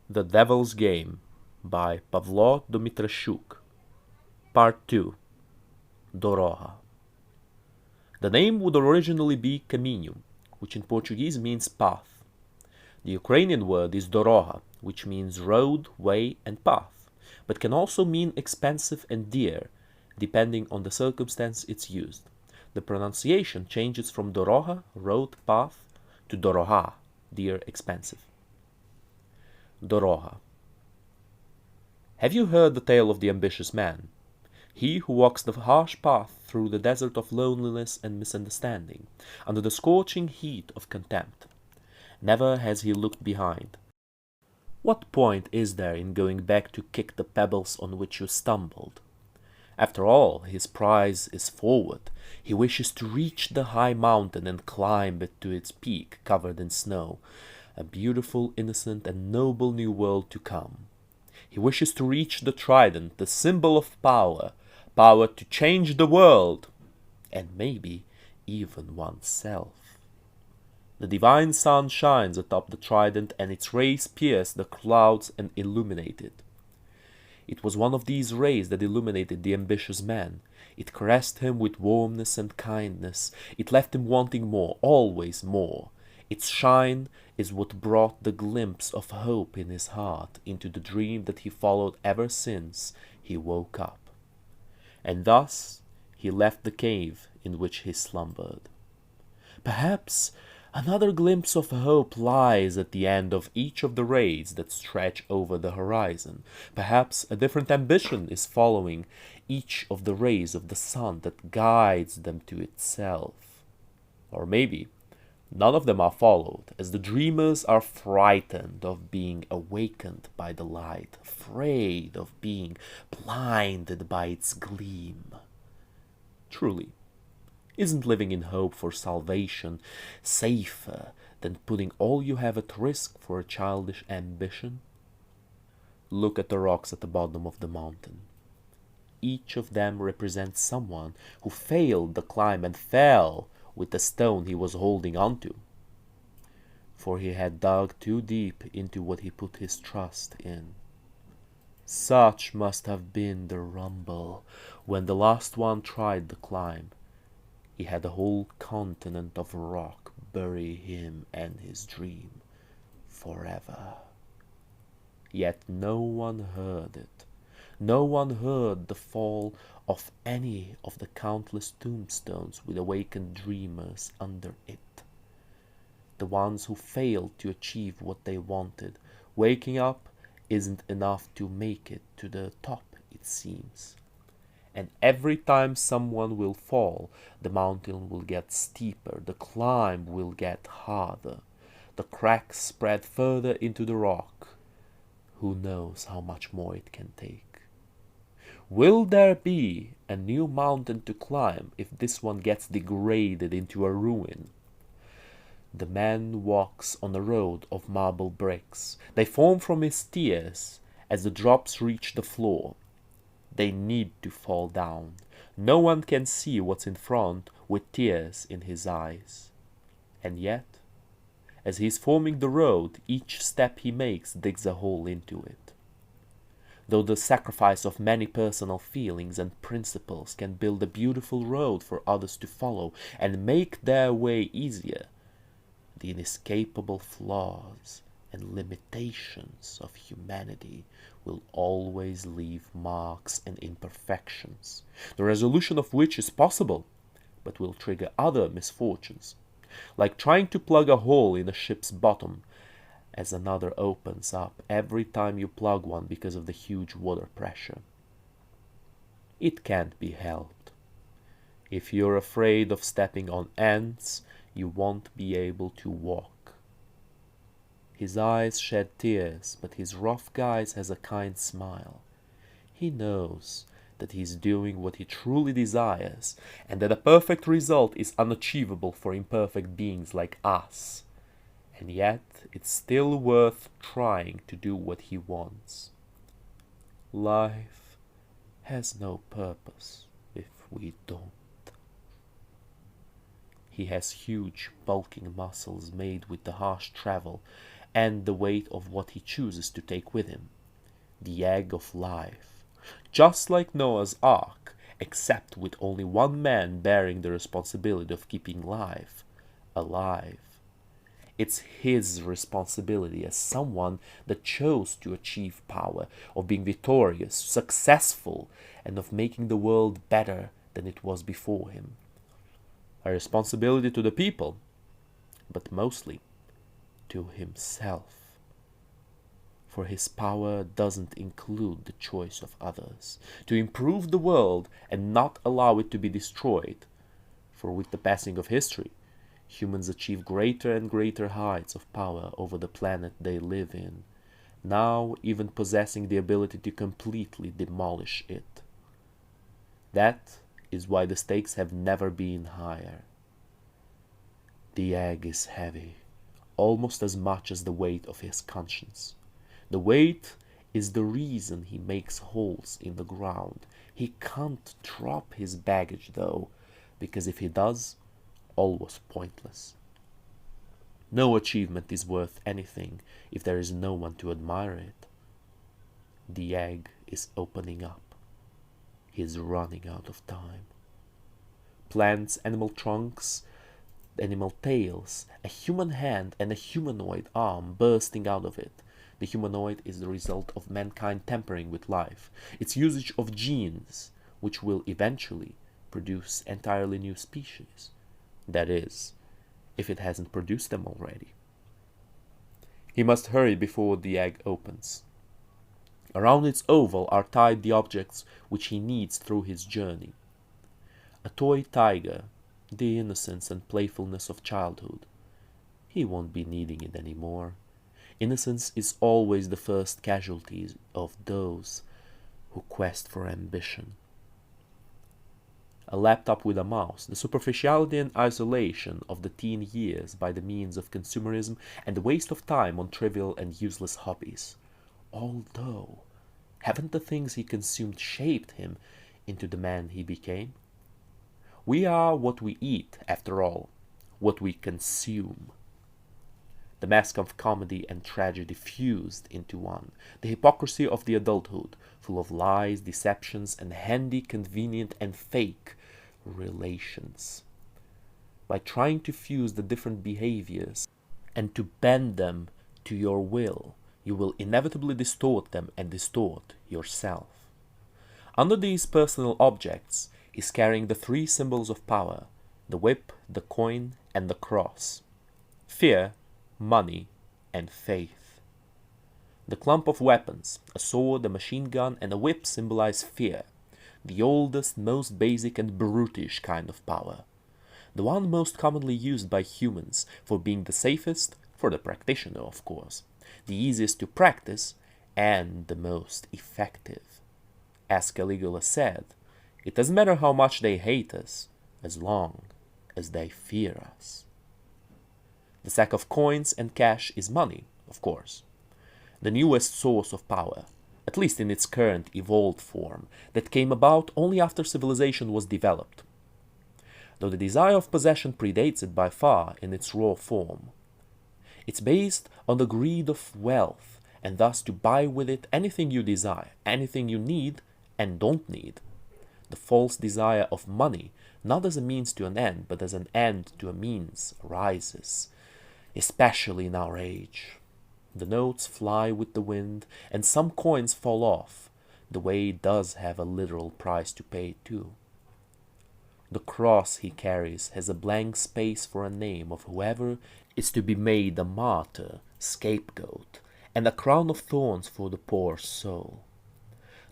The Devil's Game by Pavlo Dmitrashuk. Part 2. Doroha. The name would originally be Caminho, which in Portuguese means path. The Ukrainian word is Doroha, which means road, way, and path, but can also mean expensive and dear, depending on the circumstance it's used. The pronunciation changes from Doroha, road, path, to Doroha, dear, expensive. Doroha. Have you heard the tale of the ambitious man? He who walks the harsh path through the desert of loneliness and misunderstanding, under the scorching heat of contempt. Never has he looked behind. What point is there in going back to kick the pebbles on which you stumbled? After all, his prize is forward. He wishes to reach the high mountain and climb it to its peak covered in snow, a beautiful, innocent, and noble new world to come. He wishes to reach the trident, the symbol of power, power to change the world, and maybe even oneself. The divine sun shines atop the trident, and its rays pierce the clouds and illuminate it. It was one of these rays that illuminated the ambitious man. It caressed him with warmness and kindness. It left him wanting more, always more. Its shine is what brought the glimpse of hope in his heart into the dream that he followed ever since he woke up. And thus he left the cave in which he slumbered. Perhaps another glimpse of hope lies at the end of each of the rays that stretch over the horizon. Perhaps a different ambition is following each of the rays of the sun that guides them to itself. Or maybe none of them are followed, as the dreamers are frightened of being awakened by the light, afraid of being blinded by its gleam. Truly, isn't living in hope for salvation safer than putting all you have at risk for a childish ambition? Look at the rocks at the bottom of the mountain. Each of them represents someone who failed the climb and fell with the stone he was holding onto, for he had dug too deep into what he put his trust in. Such must have been the rumble when the last one tried the climb. He had a whole continent of rock bury him and his dream forever. Yet no one heard it. No one heard the fall of any of the countless tombstones with awakened dreamers under it. The ones who failed to achieve what they wanted. Waking up isn't enough to make it to the top, it seems. And every time someone will fall, the mountain will get steeper, the climb will get harder, the cracks spread further into the rock. Who knows how much more it can take? Will there be a new mountain to climb if this one gets degraded into a ruin? The man walks on a road of marble bricks. They form from his tears as the drops reach the floor. They need to fall down. No one can see what's in front with tears in his eyes. And yet, as he's forming the road, each step he makes digs a hole into it. Though the sacrifice of many personal feelings and principles can build a beautiful road for others to follow and make their way easier, the inescapable flaws and limitations of humanity will always leave marks and imperfections, the resolution of which is possible, but will trigger other misfortunes, like trying to plug a hole in a ship's bottom, as another opens up every time you plug one because of the huge water pressure. It can't be helped. If you're afraid of stepping on ants, you won't be able to walk. His eyes shed tears, but his rough guise has a kind smile. He knows that he's doing what he truly desires, and that a perfect result is unachievable for imperfect beings like us. And yet it's still worth trying to do what he wants. Life has no purpose if we don't. He has huge, bulking muscles made with the harsh travel and the weight of what he chooses to take with him, the egg of life. Just like Noah's Ark, except with only one man bearing the responsibility of keeping life alive. It's his responsibility as someone that chose to achieve power, of being victorious, successful, and of making the world better than it was before him. A responsibility to the people, but mostly to himself. For his power doesn't include the choice of others, to improve the world and not allow it to be destroyed. For with the passing of history, humans achieve greater and greater heights of power over the planet they live in, now even possessing the ability to completely demolish it. That is why the stakes have never been higher. The egg is heavy, almost as much as the weight of his conscience. The weight is the reason he makes holes in the ground. He can't drop his baggage, though, because if he does, all was pointless. No achievement is worth anything if there is no one to admire it. The egg is opening up. He is running out of time. Plants, animal trunks, animal tails, a human hand and a humanoid arm bursting out of it. The humanoid is the result of mankind tampering with life, its usage of genes, which will eventually produce entirely new species. That is, if it hasn't produced them already. He must hurry before the egg opens. Around its oval are tied the objects which he needs through his journey. A toy tiger, the innocence and playfulness of childhood. He won't be needing it anymore. Innocence is always the first casualty of those who quest for ambition. A laptop with a mouse, the superficiality and isolation of the teen years by the means of consumerism and the waste of time on trivial and useless hobbies. Although, haven't the things he consumed shaped him into the man he became? We are what we eat, after all, what we consume. The mask of comedy and tragedy fused into one, the hypocrisy of the adulthood, full of lies, deceptions, and handy, convenient, and fake relations. By trying to fuse the different behaviors and to bend them to your will, you will inevitably distort them and distort yourself. Under these personal objects is carrying the three symbols of power, the whip, the coin, and the cross. Fear, money, and faith. The clump of weapons, a sword, a machine gun, and a whip symbolize fear, the oldest, most basic and brutish kind of power. The one most commonly used by humans for being the safest, for the practitioner of course, the easiest to practice, and the most effective. As Caligula said, it doesn't matter how much they hate us, as long as they fear us. The sack of coins and cash is money, of course. The newest source of power, at least in its current evolved form, that came about only after civilization was developed. Though the desire of possession predates it by far in its raw form. It's based on the greed of wealth, and thus to buy with it anything you desire, anything you need and don't need. The false desire of money, not as a means to an end, but as an end to a means, arises, especially in our age. The notes fly with the wind, and some coins fall off. The way does have a literal price to pay too. The cross he carries has a blank space for a name of whoever is to be made a martyr, scapegoat, and a crown of thorns for the poor soul.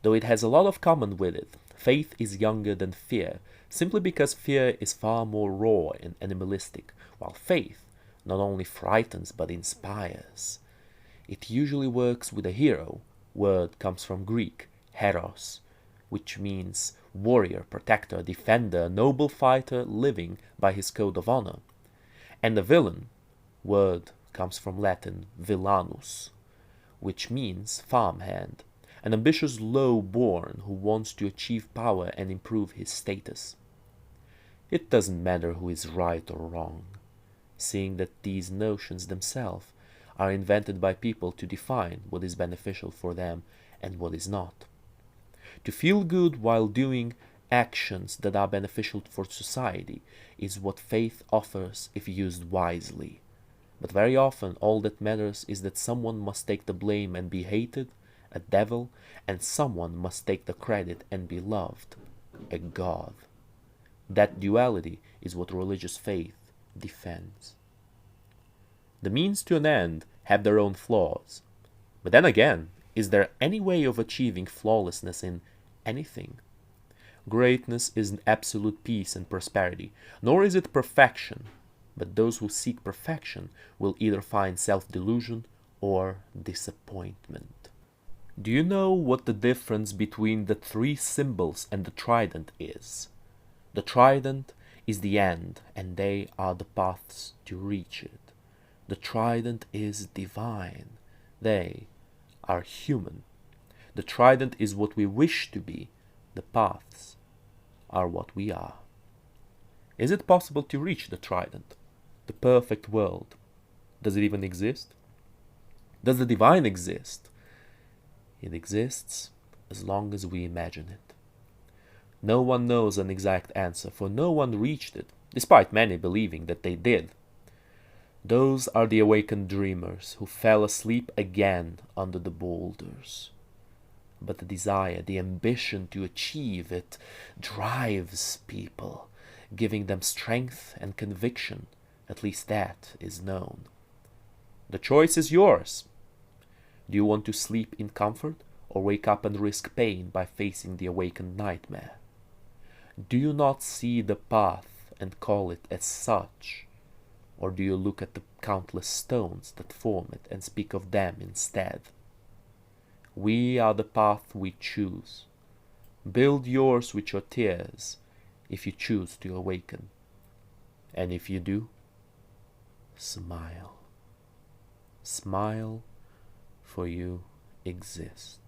Though it has a lot of common with it, faith is younger than fear, simply because fear is far more raw and animalistic, while faith not only frightens but inspires. It usually works with a hero. Word comes from Greek, heros, which means warrior, protector, defender, noble fighter living by his code of honor. And a villain. Word comes from Latin, villanus, which means farmhand, an ambitious low-born who wants to achieve power and improve his status. It doesn't matter who is right or wrong, seeing that these notions themselves are invented by people to define what is beneficial for them and what is not. To feel good while doing actions that are beneficial for society is what faith offers if used wisely. But very often all that matters is that someone must take the blame and be hated, a devil, and someone must take the credit and be loved, a god. That duality is what religious faith defends. The means to an end have their own flaws. But then again, is there any way of achieving flawlessness in anything? Greatness isn't absolute peace and prosperity, nor is it perfection, but those who seek perfection will either find self-delusion or disappointment. Do you know what the difference between the three symbols and the trident is? The trident is the end, and they are the paths to reach it. The trident is divine. They are human. The trident is what we wish to be. The paths are what we are. Is it possible to reach the trident, the perfect world? Does it even exist? Does the divine exist? It exists as long as we imagine it. No one knows an exact answer, for no one reached it, despite many believing that they did. Those are the awakened dreamers who fell asleep again under the boulders. But the desire, the ambition to achieve it, drives people, giving them strength and conviction. At least that is known. The choice is yours. Do you want to sleep in comfort or wake up and risk pain by facing the awakened nightmare? Do you not see the path and call it as such? Or do you look at the countless stones that form it and speak of them instead? We are the path we choose. Build yours with your tears if you choose to awaken. And if you do, smile. Smile, for you exist.